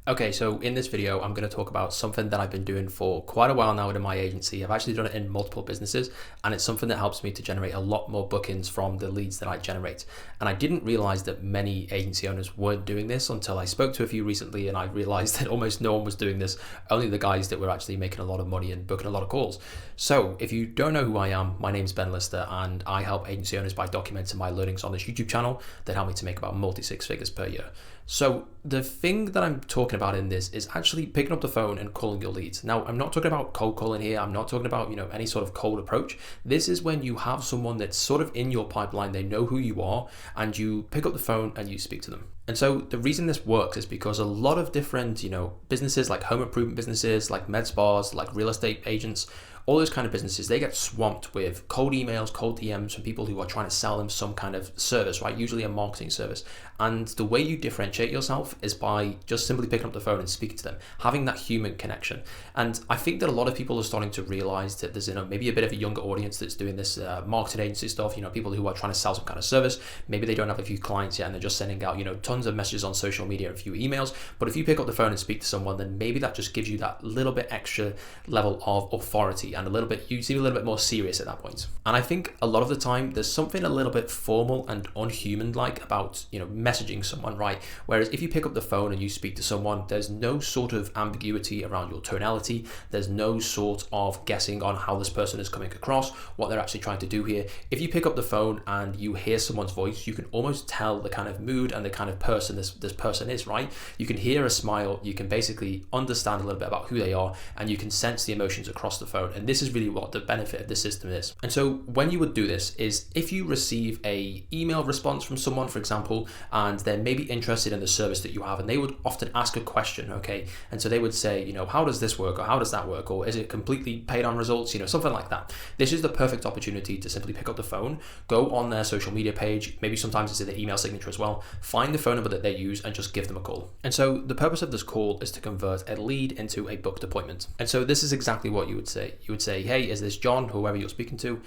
Okay, so in this video, I'm going to talk about something that I've been doing for quite a while now in my agency. I've actually done it in multiple businesses, and it's something that helps me to generate a lot more bookings from the leads that I generate. And I didn't realize that many agency owners weren't doing this until I spoke to a few recently, and I realized that almost no one was doing this, only the guys that were actually making a lot of money and booking a lot of calls. So if you don't know who I am, my name's Ben Lister, and I help agency owners by documenting my learnings on this YouTube channel that help me to make about multi-six figures per year. So the thing that I'm talking about in this is actually picking up the phone and calling your leads. Now, I'm not talking about cold calling here. I'm not talking about, any sort of cold approach. This is when you have someone that's sort of in your pipeline, they know who you are, and you pick up the phone and you speak to them. And so the reason this works is because a lot of different, businesses like home improvement businesses, like med spas, like real estate agents, all those kind of businesses, they get swamped with cold emails, cold DMs from people who are trying to sell them some kind of service, right? Usually a marketing service. And the way you differentiate yourself is by just simply picking up the phone and speaking to them, having that human connection. And I think that a lot of people are starting to realize that there's, maybe a bit of a younger audience that's doing this marketing agency stuff, people who are trying to sell some kind of service. Maybe they don't have a few clients yet and they're just sending out, tons of messages on social media and a few emails. But if you pick up the phone and speak to someone, then maybe that just gives you that little bit extra level of authority and you seem a little bit more serious at that point. And I think a lot of the time there's something a little bit formal and unhuman-like about, messaging someone, right? Whereas if you pick up the phone and you speak to someone, there's no sort of ambiguity around your tonality. There's no sort of guessing on how this person is coming across, what they're actually trying to do here. If you pick up the phone and you hear someone's voice, you can almost tell the kind of mood and the kind of person this person is, right? You can hear a smile, you can basically understand a little bit about who they are, and you can sense the emotions across the phone. And this is really what the benefit of this system is. And so when you would do this is if you receive a email response from someone, for example, and they're maybe interested in the service that you have, and they would often ask a question, okay? And so they would say, how does this work, or how does that work, or is it completely paid on results, something like that. This is the perfect opportunity to simply pick up the phone, go on their social media page, maybe sometimes it's in the email signature as well, find the phone number that they use and just give them a call. And so the purpose of this call is to convert a lead into a booked appointment. And so this is exactly what you would say. You would say, hey, is this John, whoever you're speaking to?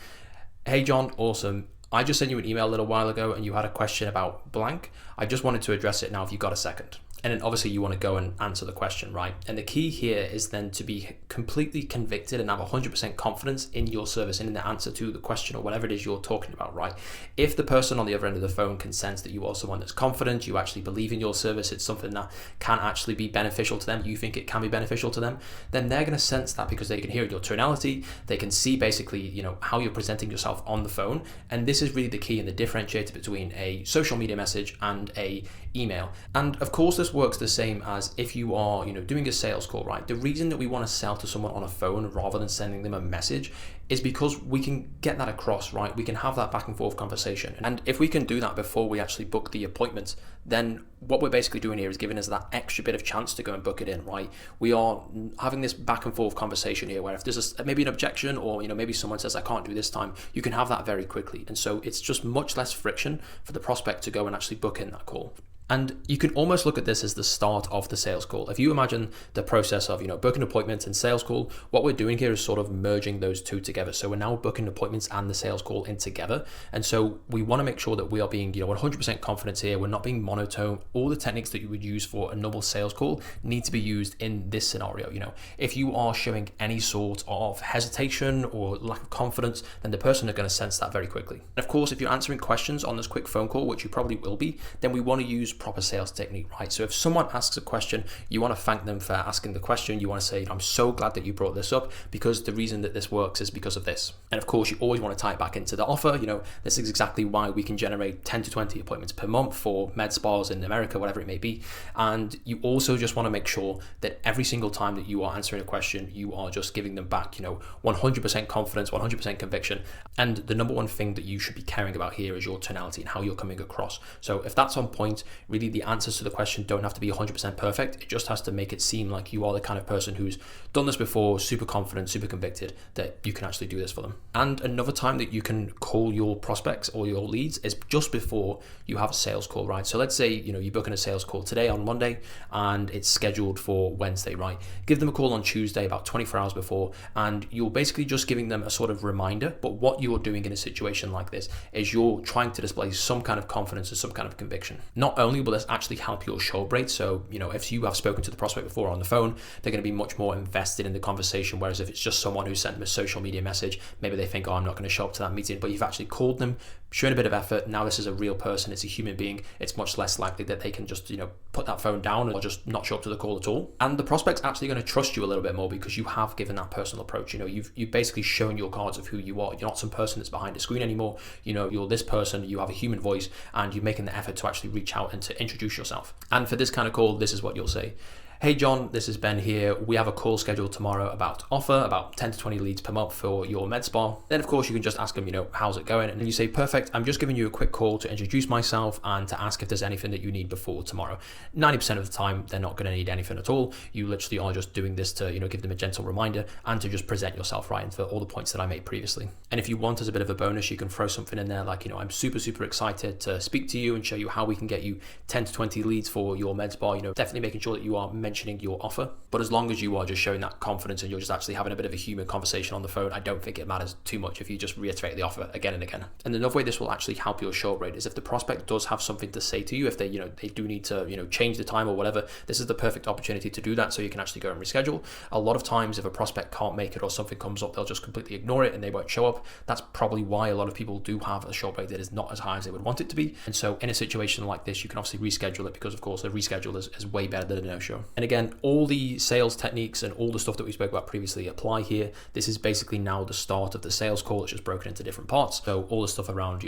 Hey John, awesome. I just sent you an email a little while ago and you had a question about blank. I just wanted to address it now if you've got a second. And then obviously you want to go and answer the question, right? And the key here is then to be completely convicted and have 100% confidence in your service and in the answer to the question or whatever it is you're talking about, right? If the person on the other end of the phone can sense that you are someone that's confident, you actually believe in your service, it's something that can actually be beneficial to them, you think it can be beneficial to them, then they're going to sense that because they can hear your tonality, they can see basically, how you're presenting yourself on the phone. And this is really the key and the differentiator between a social media message and a email. And of course, this works the same as if you are, doing a sales call, right? The reason that we want to sell to someone on a phone rather than sending them a message is because we can get that across, right? We can have that back and forth conversation. And if we can do that before we actually book the appointment, then what we're basically doing here is giving us that extra bit of chance to go and book it in, right? We are having this back and forth conversation here where if there's maybe an objection or, maybe someone says, I can't do this time, you can have that very quickly. And so it's just much less friction for the prospect to go and actually book in that call. And you can almost look at this as the start of the sales call. If you imagine the process of, booking appointments and sales call, what we're doing here is sort of merging those two together. So we're now booking appointments and the sales call in together. And so we want to make sure that we are being, 100% confident here. We're not being monotone. All the techniques that you would use for a normal sales call need to be used in this scenario. If you are showing any sort of hesitation or lack of confidence, then the person is going to sense that very quickly. And of course, if you're answering questions on this quick phone call, which you probably will be, then we want to use proper sales technique, right? So if someone asks a question, you want to thank them for asking the question. You want to say, I'm so glad that you brought this up because the reason that this works is because of this. And of course, you always want to tie it back into the offer. This is exactly why we can generate 10 to 20 appointments per month for med spas in America, whatever it may be. And you also just want to make sure that every single time that you are answering a question, you are just giving them back, 100% confidence, 100% conviction. And the number one thing that you should be caring about here is your tonality and how you're coming across. So if that's on point, really the answers to the question don't have to be 100% perfect. It just has to make it seem like you are the kind of person who's done this before, super confident, super convicted, that you can actually actually do this for them. And another time that you can call your prospects or your leads is just before you have a sales call, right? So let's say, you're booking a sales call today on Monday and it's scheduled for Wednesday, right? Give them a call on Tuesday about 24 hours before, and you're basically just giving them a sort of reminder. But what you're doing in a situation like this is you're trying to display some kind of confidence and some kind of conviction. Not only will this actually help your show rate, so if you have spoken to the prospect before on the phone, they're going to be much more invested in the conversation, whereas if it's just someone who sent them a social media message, maybe they think, oh, I'm not going to show up to that meeting. But you've actually called them, shown a bit of effort. Now this is a real person, it's a human being. It's much less likely that they can just put that phone down or just not show up to the call at all. And the prospect's actually going to trust you a little bit more because you have given that personal approach. You've basically shown your cards of who you are. You're not some person that's behind a screen anymore. You're this person, you have a human voice, and you're making the effort to actually reach out and to introduce yourself. And for this kind of call, this is what you'll say. Hey John, this is Ben here. We have a call scheduled tomorrow about 10 to 20 leads per month for your med spa. Then of course you can just ask them, how's it going? And then you say, perfect, I'm just giving you a quick call to introduce myself and to ask if there's anything that you need before tomorrow. 90% of the time, they're not going to need anything at all. You literally are just doing this to, give them a gentle reminder and to just present yourself, right? And for all the points that I made previously. And if you want as a bit of a bonus, you can throw something in there like, I'm super, super excited to speak to you and show you how we can get you 10 to 20 leads for your med spa, definitely making sure that you are mentioning your offer. But as long as you are just showing that confidence and you're just actually having a bit of a human conversation on the phone, I don't think it matters too much if you just reiterate the offer again and again. And another way this will actually help your show rate is if the prospect does have something to say to you, if they, they do need to, change the time or whatever, this is the perfect opportunity to do that so you can actually go and reschedule. A lot of times if a prospect can't make it or something comes up, they'll just completely ignore it and they won't show up. That's probably why a lot of people do have a show rate that is not as high as they would want it to be. And so in a situation like this, you can obviously reschedule it because of course a reschedule is way better than a no-show. And again, all the sales techniques and all the stuff that we spoke about previously apply here. This is basically now the start of the sales call. It's just broken into different parts. So all the stuff around,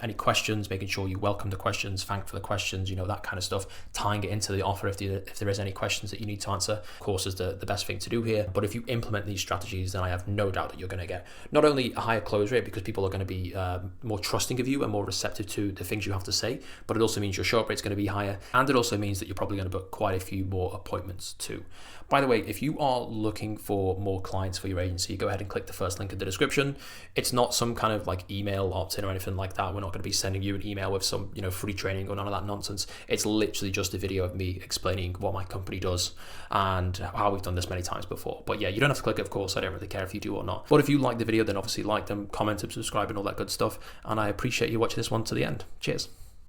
any questions, making sure you welcome the questions, thank for the questions, that kind of stuff, tying it into the offer if there is any questions that you need to answer, of course, is the best thing to do here. But if you implement these strategies, then I have no doubt that you're going to get not only a higher close rate because people are going to be more trusting of you and more receptive to the things you have to say, but it also means your show up rate is going to be higher. And it also means that you're probably going to book quite a few more appointments too. By the way, if you are looking for more clients for your agency, go ahead and click the first link in the description. It's not some kind of like email opt-in or anything like that. We're not going to be sending you an email with some, free training or none of that nonsense. It's literally just a video of me explaining what my company does and how we've done this many times before. But yeah, you don't have to click it, of course. I don't really care if you do or not. But if you like the video, then obviously like them, comment and subscribe and all that good stuff. And I appreciate you watching this one to the end. Cheers.